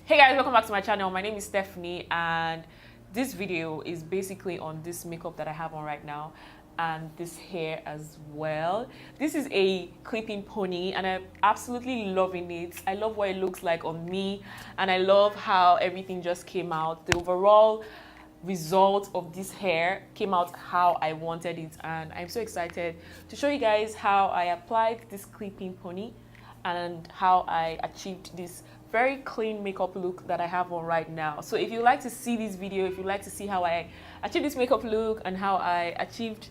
Hey guys, welcome back to my channel. My name is Stephanie and this video is basically on this makeup that I have on right now and this hair as well. This is a clipping pony and I'm absolutely loving it. I love what it looks like on me and I love how everything just came out. The overall result of this hair came out how I wanted it and I'm so excited to show you guys how I applied this clipping pony and how I achieved this very clean makeup look that I have on right now. So if you like to see this video, if you like to see how I achieved this makeup look and how I achieved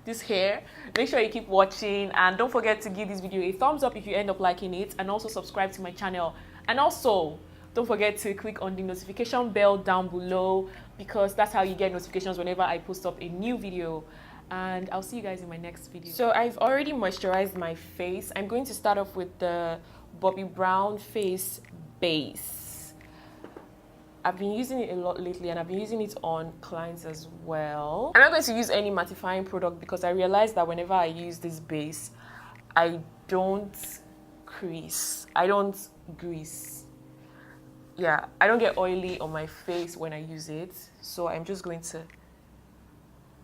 this hair, make sure you keep watching and don't forget to give this video a thumbs up if you end up liking it, and also subscribe to my channel, and also don't forget to click on the notification bell down below because that's how you get notifications whenever I post up a new video. And I'll see you guys in my next video. So I've already moisturized my face. I'm going to start off with the Bobbi Brown face base. I've been using it a lot lately and I've been using it on clients as well. I'm not going to use any mattifying product because I realized that whenever I use this base, I don't crease. I don't grease. Yeah, I don't get oily on my face when I use it. So I'm just going to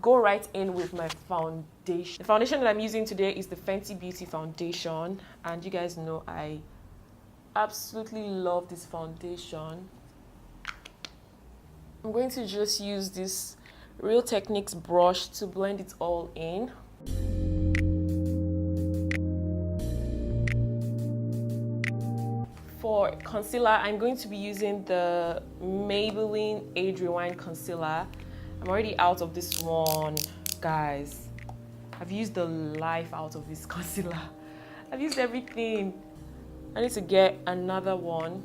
go right in with my foundation. The foundation that I'm using today is the Fenty Beauty foundation, and you guys know I absolutely love this foundation. I'm going to just use this Real Techniques brush to blend it all in. For concealer, I'm going to be using the Maybelline Age Rewind concealer. I'm already out of this one, guys. I've used the life out of this concealer. I've used everything. I need to get another one.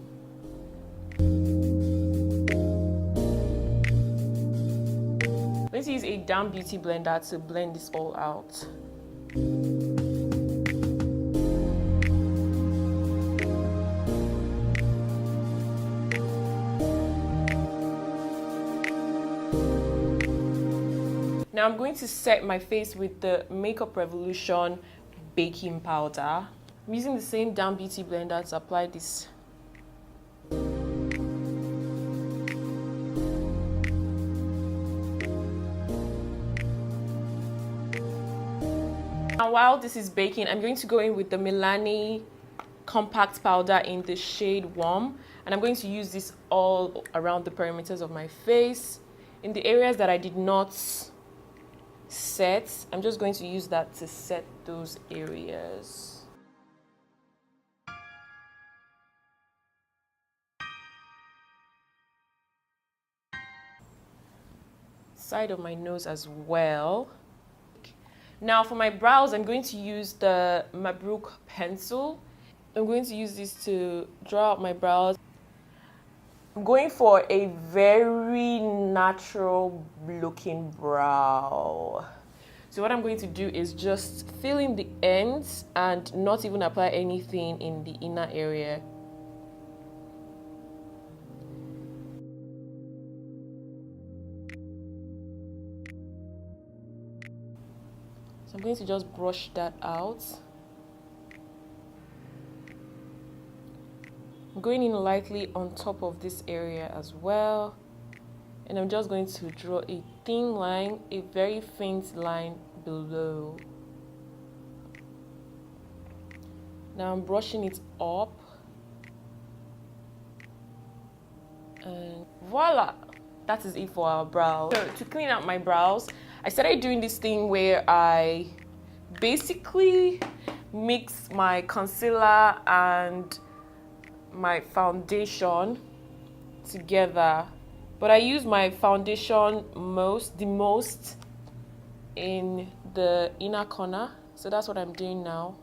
I'm going to use a damp beauty blender to blend this all out. Now I'm going to set my face with the Makeup Revolution baking powder. I'm using the same damp beauty blender to apply this. Now while this is baking, I'm going to go in with the Milani compact powder in the shade Warm, and I'm going to use this all around the perimeters of my face. In the areas that I did not set, I'm just going to use that to set those areas. Side of my nose as well. Now for my brows, I'm going to use the Mabrouk pencil. I'm going to use this to draw out my brows. I'm going for a very natural looking brow. So what I'm going to do is just fill in the ends and not even apply anything in the inner area. So I'm going to just brush that out. I'm going in lightly on top of this area as well, and I'm just going to draw a thin line, a very faint line below. Now I'm brushing it up, and voila, that is it for our brows. So to clean out my brows, I started doing this thing where I basically mix my concealer and my foundation together, but I use my foundation the most in the inner corner, so that's what I'm doing now.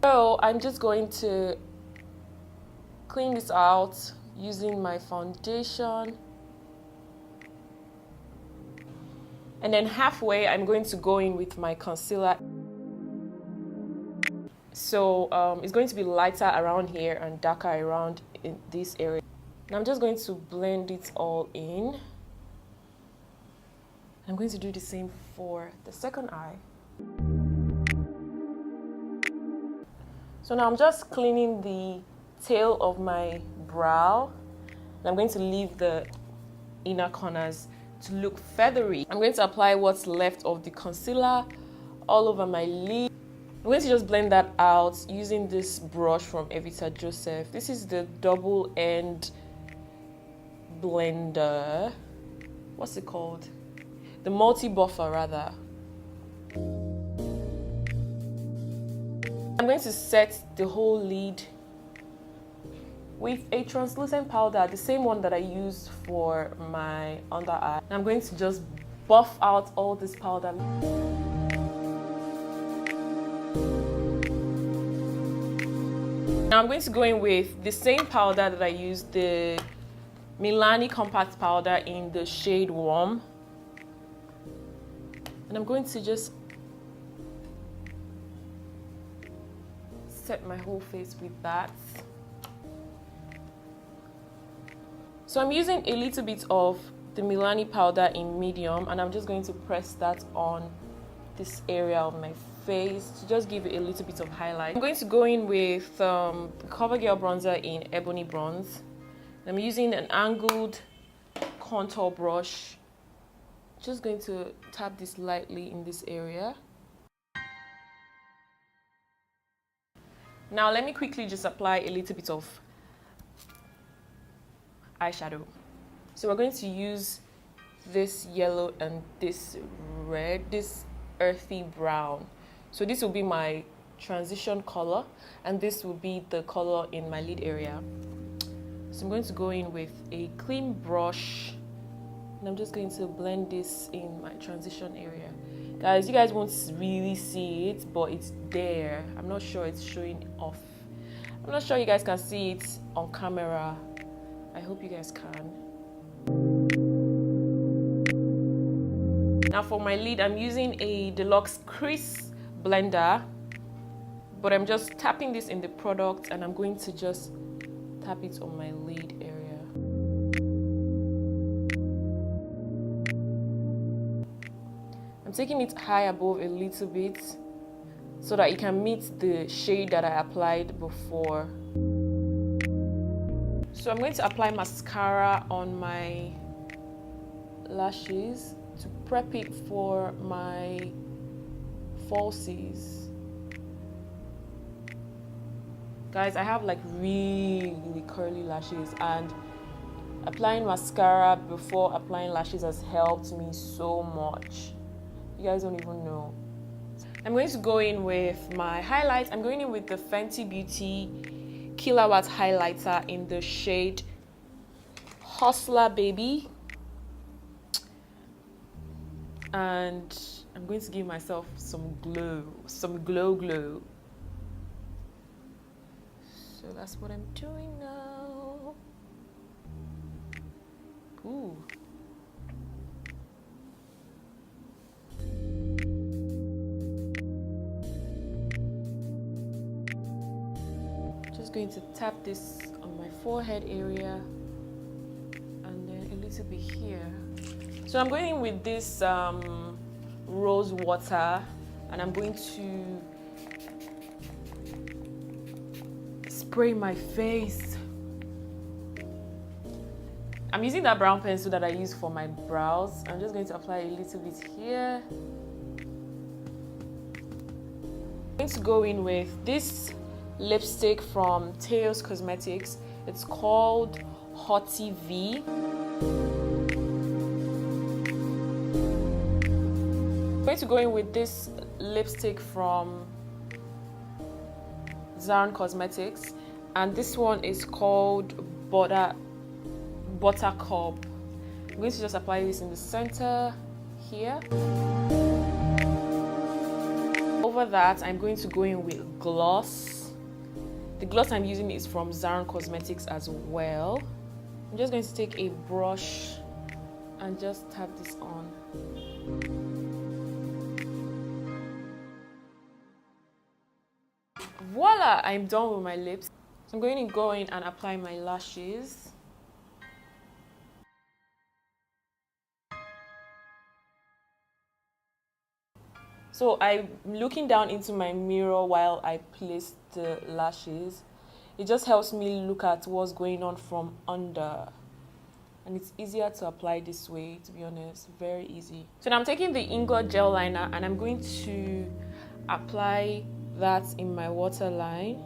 So I'm just going to clean this out using my foundation, and then halfway I'm going to go in with my concealer. So it's going to be lighter around here and darker around in this area. Now I'm just going to blend it all in. I'm going to do the same for the second eye. So now I'm just cleaning the tail of my brow. And I'm going to leave the inner corners to look feathery. I'm going to apply what's left of the concealer all over my lid. I'm going to just blend that out using this brush from Evita Joseph. This is the double end blender. What's it called? The multi-buffer rather. I'm going to set the whole lid with a translucent powder, the same one that I used for my under eye. I'm going to just buff out all this powder. Now I'm going to go in with the same powder that I used, the Milani Compact Powder in the shade Warm. And I'm going to just set my whole face with that. So I'm using a little bit of the Milani powder in medium, and I'm just going to press that on this area of my face to just give it a little bit of highlight. I'm going to go in with the CoverGirl bronzer in Ebony Bronze. I'm using an angled contour brush. Just going to tap this lightly in this area. Now let me quickly just apply a little bit of eyeshadow. So we're going to use this yellow and this red, this earthy brown. So this will be my transition color, and this will be the color in my lid area. So I'm going to go in with a clean brush, and I'm just going to blend this in my transition area. Guys, you guys won't really see it, but it's there. I'm not sure it's showing off. I'm not sure you guys can see it on camera. I hope you guys can. Now for my lid, I'm using a Deluxe Crease blender, but I'm just tapping this in the product, and I'm going to just tap it on my lid area. I'm taking it high above a little bit so that it can meet the shade that I applied before. So I'm going to apply mascara on my lashes to prep it for my falsies. Guys, I have like really curly lashes, and applying mascara before applying lashes has helped me so much. You guys don't even know. I'm going to go in with my highlight. I'm going in with the Fenty Beauty Kilowatt highlighter in the shade Hustler Baby. And I'm going to give myself some glow. So that's what I'm doing now. Ooh. Just going to tap this on my forehead area and then a little bit here. So I'm going in with this rose water, and I'm going to spray my face. I'm using that brown pencil that I use for my brows. I'm just going to apply a little bit here. I'm going to go in with this lipstick from Teos Cosmetics. It's called Hottie V. I'm going to go in with this lipstick from Zaran Cosmetics, and this one is called Buttercup. I'm going to just apply this in the center here. Over that, I'm going to go in with gloss. The gloss I'm using is from Zaran Cosmetics as well. I'm just going to take a brush and just tap this on. Voila, I'm done with my lips. So I'm going to go in and apply my lashes. So I'm looking down into my mirror while I place the lashes. It just helps me look at what's going on from under. And it's easier to apply this way, to be honest. Very easy. So now I'm taking the Ingot gel liner and I'm going to apply that in my waterline.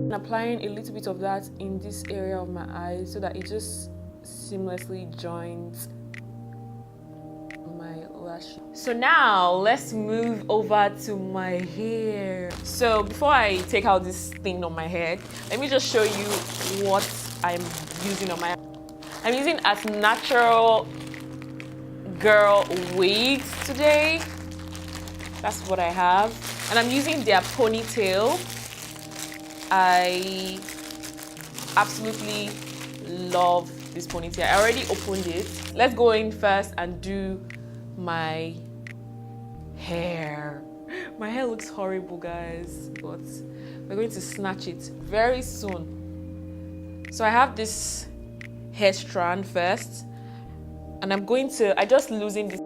I'm applying a little bit of that in this area of my eye so that it just seamlessly joins my lash. So now let's move over to my hair. So before I take out this thing on my head, let me just show you what I'm using on my head. I'm using as natural girl wigs today. That's what I have. And I'm using their ponytail. I absolutely love this ponytail. I already opened it. Let's go in first and do my hair. My hair looks horrible, guys, but we're going to snatch it very soon. So I have this hair strand first, and I just loosen this.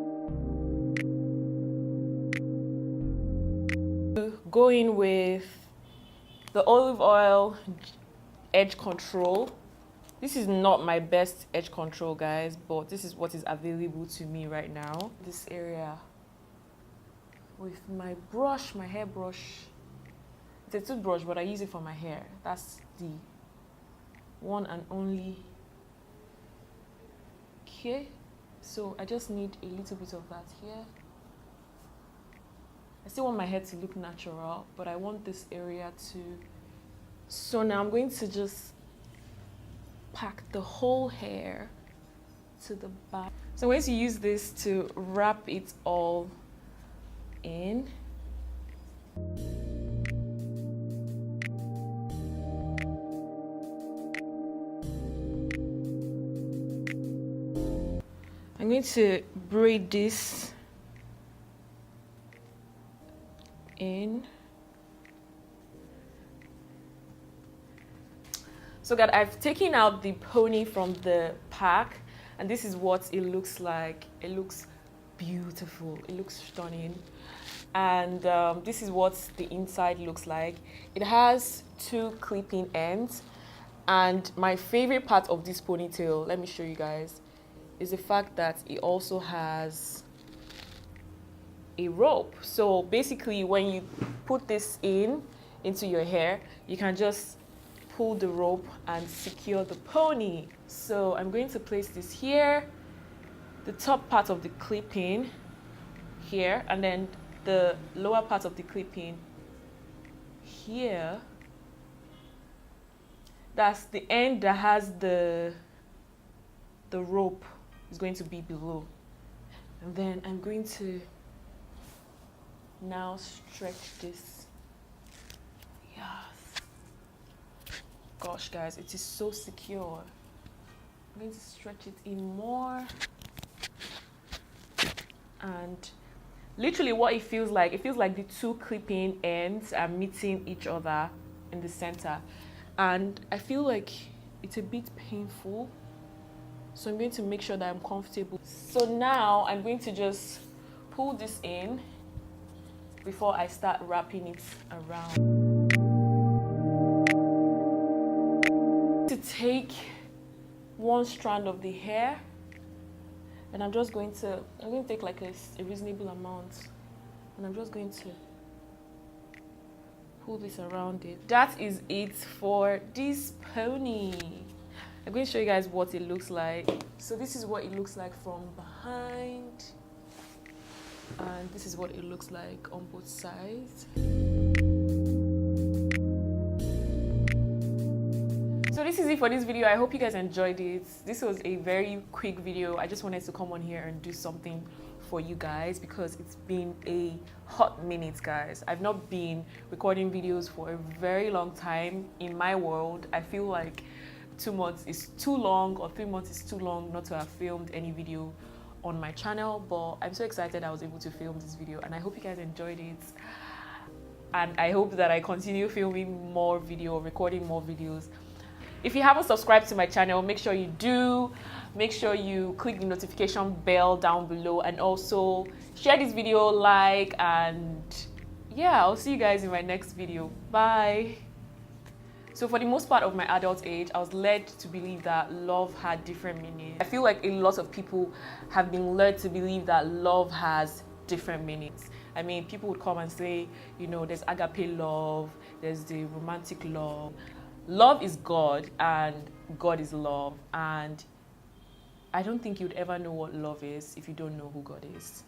Go in with the olive oil edge control. This is not my best edge control, guys, but this is what is available to me right now. This area with my brush, my hair brush. It's a toothbrush, but I use it for my hair. That's the one and only. Okay, so I just need a little bit of that here. I still want my hair to look natural, but I want this area to. So now I'm going to just pack the whole hair to the back. So I'm going to use this to wrap it all in. I'm going to braid this in. So that I've taken out the pony from the pack, and this is what it looks like. It looks beautiful. It looks stunning. And this is what the inside looks like. It has 2 clipping ends. And my favorite part of this ponytail, let me show you guys, is the fact that it also has a rope. So basically when you put this into your hair, you can just pull the rope and secure the pony. So I'm going to place this here, the top part of the clipping here, and then the lower part of the clipping here. That's the end that has the rope is going to be below. And then I'm going to now stretch this. Yes. Gosh, guys, it is so secure. I'm going to stretch it in more. And literally what it feels like the 2 clipping ends are meeting each other in the center. And I feel like it's a bit painful. So I'm going to make sure that I'm comfortable. So now I'm going to just pull this in before I start wrapping it around. To take one strand of the hair, and I'm going to take like a reasonable amount, and I'm just going to pull this around it. That is it for this pony. I'm going to show you guys what it looks like. So this is what it looks like from behind, and this is what it looks like on both sides. So this is it for this video. I hope you guys enjoyed it. This was a very quick video. I just wanted to come on here and do something for you guys because it's been a hot minute, guys. I've not been recording videos for a very long time. In my world, I feel like 2 months is too long, or 3 months is too long not to have filmed any video on my channel. But I'm so excited I was able to film this video, and I hope you guys enjoyed it. And I hope that I continue filming more video, recording more videos. If you haven't subscribed to my channel, make sure you do. Make sure you click the notification bell down below, and also share this video, like, and yeah, I'll see you guys in my next video. Bye. So for the most part of my adult age, I was led to believe that love had different meanings. I feel like a lot of people have been led to believe that love has different meanings. I mean, people would come and say, you know, there's agape love, there's the romantic love. Love is God and God is love. And I don't think you'd ever know what love is if you don't know who God is.